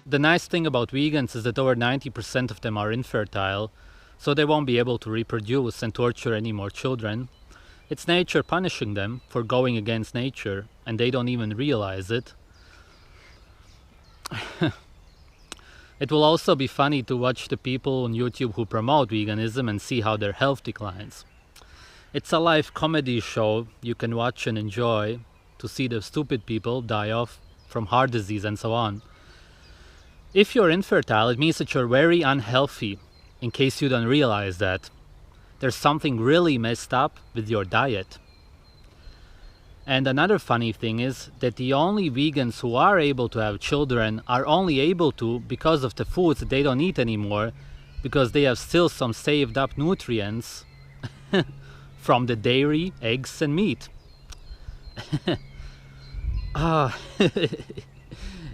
The nice thing about vegans is that over 90% of them are infertile, so they won't be able to reproduce and torture any more children. It's nature punishing them for going against nature, and they don't even realize it. It will also be funny to watch the people on YouTube who promote veganism and see how their health declines. It's a live comedy show you can watch and enjoy to see the stupid people die off from heart disease and so on. If you're infertile, it means that you're very unhealthy, in case you don't realize that. There's something really messed up with your diet. And another funny thing is that the only vegans who are able to have children are only able to because of the foods that they don't eat anymore, because they have still some saved up nutrients from the dairy, eggs and meat.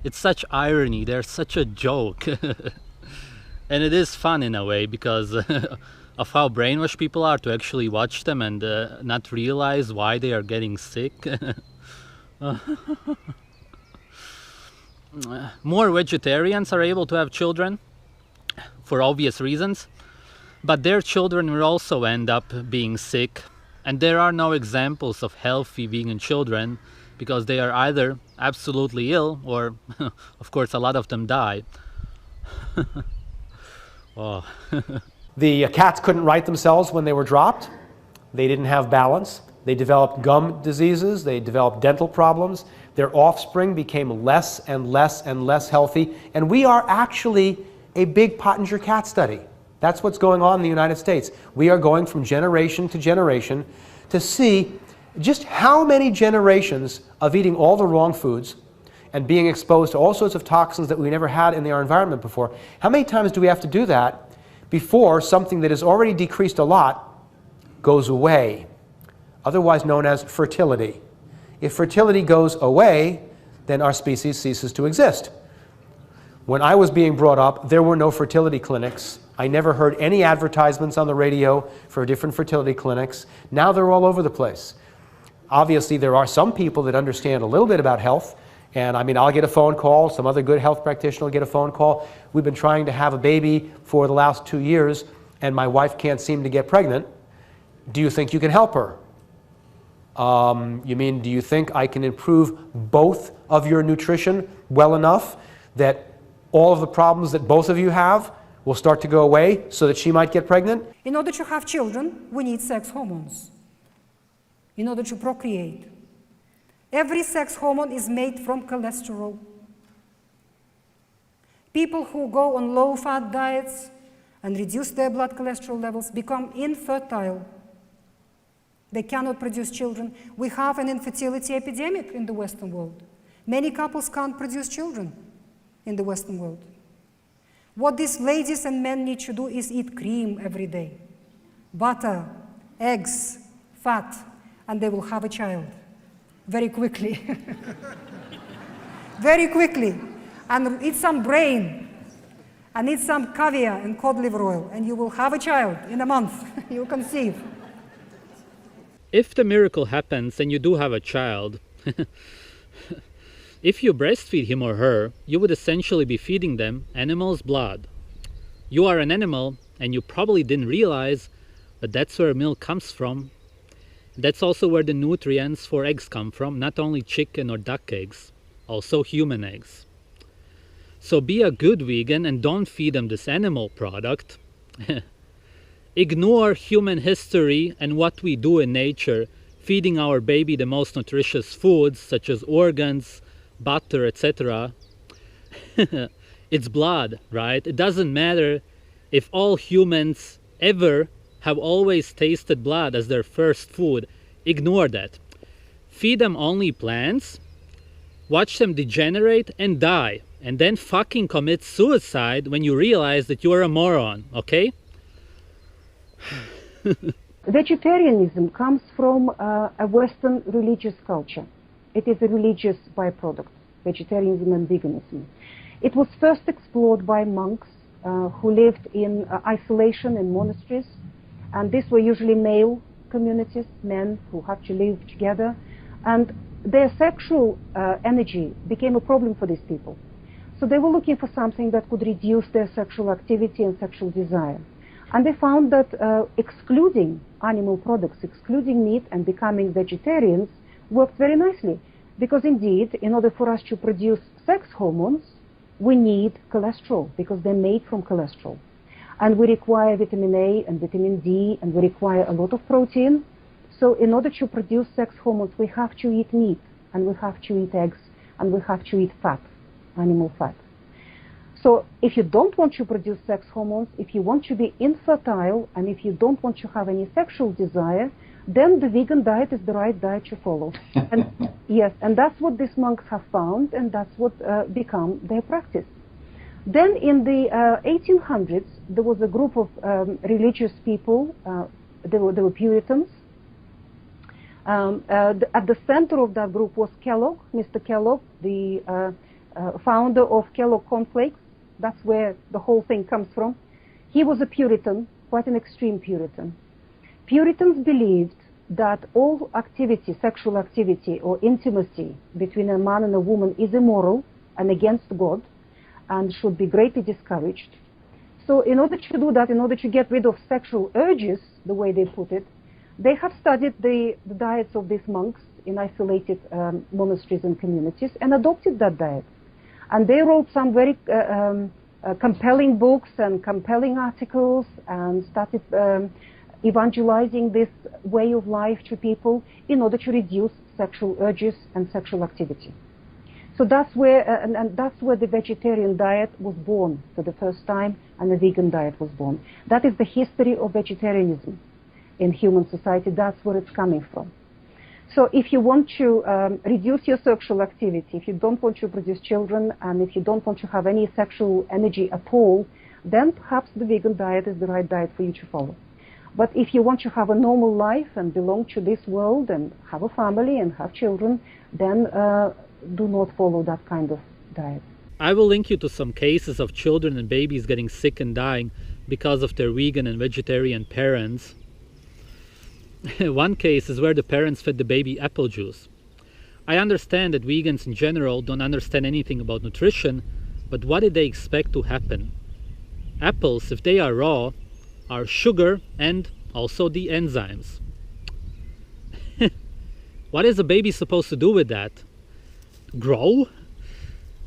It's such irony, they're such a joke. And it is fun in a way because of how brainwashed people are to actually watch them and not realize why they are getting sick. More vegetarians are able to have children for obvious reasons, but their children will also end up being sick, and there are no examples of healthy vegan children because they are either absolutely ill or, of course, a lot of them die. Oh. The cats couldn't right themselves when they were dropped. They didn't have balance. They developed gum diseases. They developed dental problems. Their offspring became less and less and less healthy. And we are actually a big Pottinger cat study. That's what's going on in the United States. We are going from generation to generation to see just how many generations of eating all the wrong foods and being exposed to all sorts of toxins that we never had in our environment before. How many times do we have to do that before something that has already decreased a lot goes away, otherwise known as fertility? If fertility goes away, then our species ceases to exist. When I was being brought up, there were no fertility clinics. I never heard any advertisements on the radio for different fertility clinics. Now they're all over the place. Obviously, there are some people that understand a little bit about health. And I mean, I'll get a phone call, some other good health practitioner will get a phone call. We've been trying to have a baby for the last 2 years, and my wife can't seem to get pregnant. Do you think you can help her? You mean, do you think I can improve both of your nutrition well enough that all of the problems that both of you have will start to go away so that she might get pregnant? In order to have children, we need sex hormones. In order to procreate. Every sex hormone is made from cholesterol. People who go on low-fat diets and reduce their blood cholesterol levels become infertile. They cannot produce children. We have an infertility epidemic in the Western world. Many couples can't produce children in the Western world. What these ladies and men need to do is eat cream every day, butter, eggs, fat, and they will have a child. Very quickly. Very quickly. And eat some brain, and eat some caviar and cod liver oil, and you will have a child in a month. You'll conceive. If the miracle happens and you do have a child, if you breastfeed him or her, you would essentially be feeding them animal's blood. You are an animal, and you probably didn't realize, but that's where milk comes from. That's also where the nutrients for eggs come from, not only chicken or duck eggs, also human eggs. So be a good vegan and don't feed them this animal product. Ignore human history and what we do in nature, feeding our baby the most nutritious foods such as organs, butter, etc. It's blood, right? It doesn't matter if all humans ever have always tasted blood as their first food. Ignore that. Feed them only plants, watch them degenerate and die, and then fucking commit suicide when you realize that you are a moron, okay? Vegetarianism comes from a Western religious culture. It is a religious byproduct, vegetarianism and veganism. It was first explored by monks who lived in isolation in monasteries, and these were usually male communities, men who had to live together, and their sexual energy became a problem for these people. So they were looking for something that could reduce their sexual activity and sexual desire. And they found that excluding animal products, excluding meat and becoming vegetarians worked very nicely. Because indeed, in order for us to produce sex hormones, we need cholesterol because they're made from cholesterol. And we require vitamin A and vitamin D, and we require a lot of protein. So in order to produce sex hormones, we have to eat meat, and we have to eat eggs, and we have to eat fat, animal fat. So if you don't want to produce sex hormones, if you want to be infertile, and if you don't want to have any sexual desire, then the vegan diet is the right diet to follow. And yes, and that's what these monks have found, and that's what become their practice. Then in the 1800s, there was a group of religious people, they were Puritans. At the center of that group was Kellogg, Mr. Kellogg, the founder of Kellogg Cornflakes. That's where the whole thing comes from. He was a Puritan, quite an extreme Puritan. Puritans believed that all activity, sexual activity or intimacy between a man and a woman is immoral and against God and should be greatly discouraged. So in order to do that, in order to get rid of sexual urges, the way they put it, they have studied the diets of these monks in isolated monasteries and communities and adopted that diet. And they wrote some very compelling books and compelling articles and started evangelizing this way of life to people in order to reduce sexual urges and sexual activity. So that's where, and that's where the vegetarian diet was born for the first time, and the vegan diet was born. That is the history of vegetarianism in human society. That's where it's coming from. So if you want to reduce your sexual activity, if you don't want to produce children, and if you don't want to have any sexual energy at all, then perhaps the vegan diet is the right diet for you to follow. But if you want to have a normal life and belong to this world and have a family and have children, then do not follow that kind of diet. I will link you to some cases of children and babies getting sick and dying because of their vegan and vegetarian parents. One case is where the parents fed the baby apple juice. I understand that vegans in general don't understand anything about nutrition, but what did they expect to happen? Apples, if they are raw, are sugar and also the enzymes. What is a baby supposed to do with that? Grow?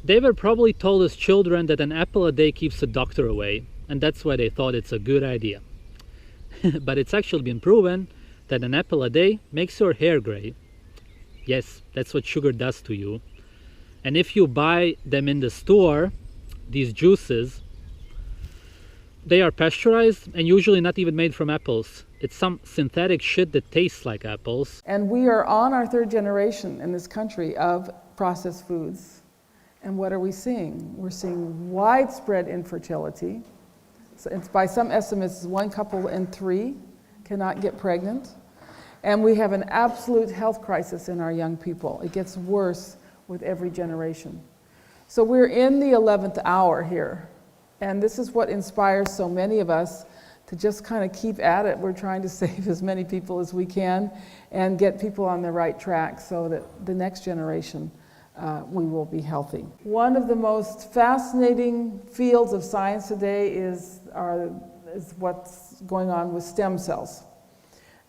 They were probably told as children that an apple a day keeps the doctor away, and that's why they thought it's a good idea. But it's actually been proven that an apple a day makes your hair gray. Yes, that's what sugar does to you. And if you buy them in the store, these juices, they are pasteurized and usually not even made from apples. It's some synthetic shit that tastes like apples. And we are on our third generation in this country of processed foods. And what are we seeing? We're seeing widespread infertility. So it's, by some estimates, 1 couple in 3 cannot get pregnant. And we have an absolute health crisis in our young people. It gets worse with every generation. So we're in the 11th hour here. And this is what inspires so many of us to just kind of keep at it. We're trying to save as many people as we can and get people on the right track so that the next generation we will be healthy. One of the most fascinating fields of science today is what's going on with stem cells.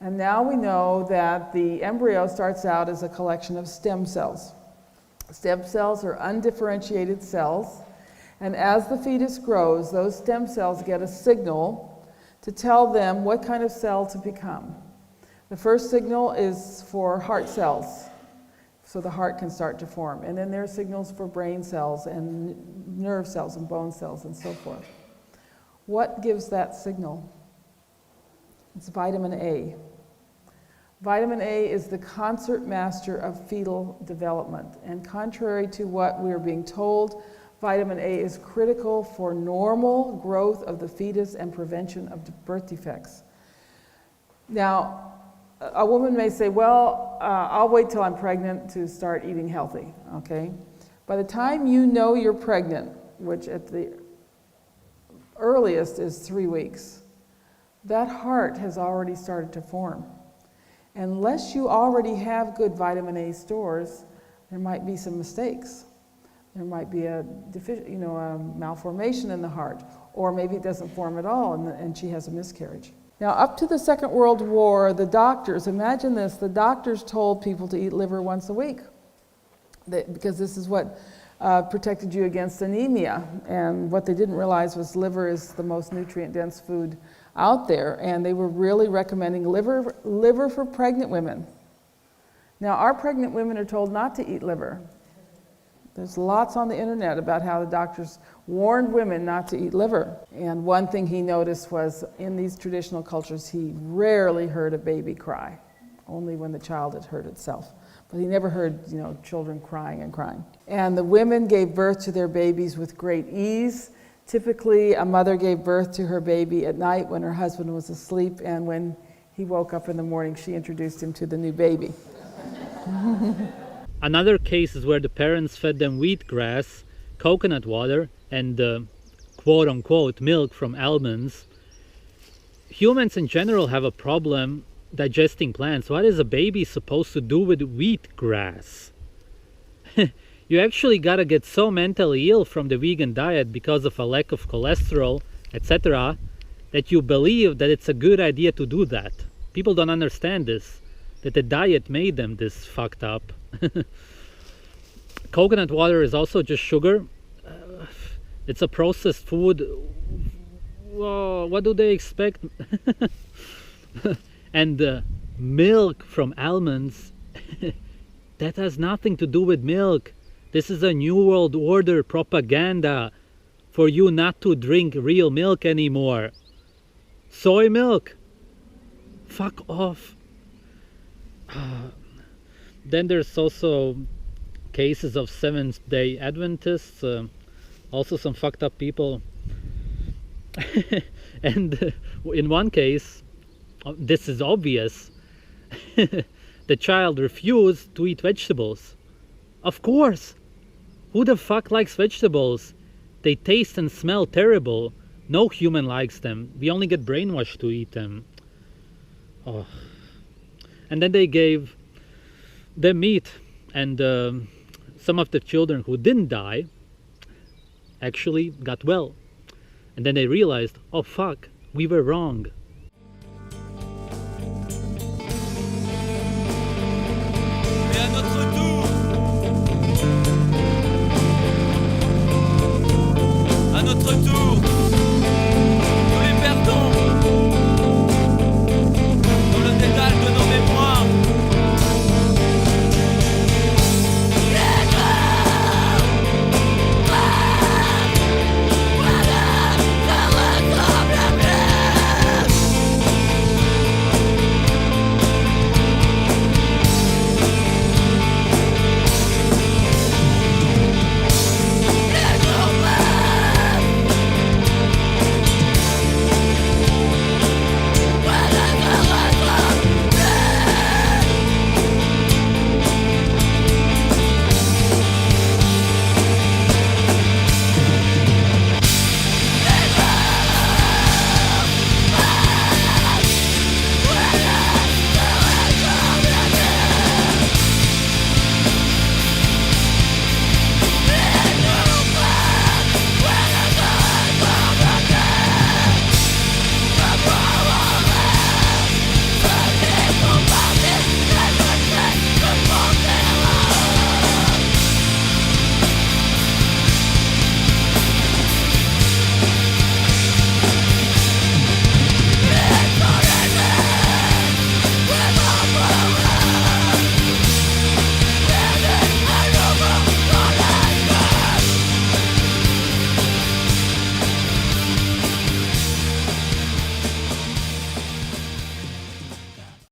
And now we know that the embryo starts out as a collection of stem cells. Stem cells are undifferentiated cells, and as the fetus grows, those stem cells get a signal to tell them what kind of cell to become. The first signal is for heart cells, so the heart can start to form. And then there are signals for brain cells and nerve cells and bone cells and so forth. What gives that signal? It's vitamin A. Vitamin A is the concert master of fetal development. And contrary to what we're being told, vitamin A is critical for normal growth of the fetus and prevention of birth defects. Now, a woman may say, well, I'll wait till I'm pregnant to start eating healthy, okay? By the time you know you're pregnant, which at the earliest is 3 weeks, that heart has already started to form. Unless you already have good vitamin A stores, there might be some mistakes. There might be a malformation in the heart, or maybe it doesn't form at all and she has a miscarriage. Now, up to the Second World War, the doctors, imagine this, the doctors told people to eat liver once a week because this is what protected you against anemia. And what they didn't realize was liver is the most nutrient-dense food out there, and they were really recommending liver for pregnant women. Now, our pregnant women are told not to eat liver. There's lots on the internet about how the doctors warned women not to eat liver. And one thing he noticed was in these traditional cultures, he rarely heard a baby cry, only when the child had hurt itself. But he never heard, children crying and crying. And the women gave birth to their babies with great ease. Typically, a mother gave birth to her baby at night when her husband was asleep, and when he woke up in the morning, she introduced him to the new baby. Another case is where the parents fed them wheatgrass, coconut water, and quote-unquote milk from almonds. Humans in general have a problem digesting plants. What is a baby supposed to do with wheatgrass? You actually gotta get so mentally ill from the vegan diet because of a lack of cholesterol, etc., that you believe that it's a good idea to do that. People don't understand this, that the diet made them this fucked up. Coconut water is also just sugar. It's a processed food. Whoa, what do they expect? And milk from almonds, that has nothing to do with milk. This is a New World Order propaganda for you not to drink real milk anymore. Soy milk, fuck off. Then there's also cases of Seventh-day Adventists, also some fucked up people. And in one case, this is obvious, the child refused to eat vegetables. Of course! Who the fuck likes vegetables? They taste and smell terrible. No human likes them. We only get brainwashed to eat them. Oh. And then they gave them meat, and some of the children who didn't die actually got well. And then they realized, oh fuck, we were wrong.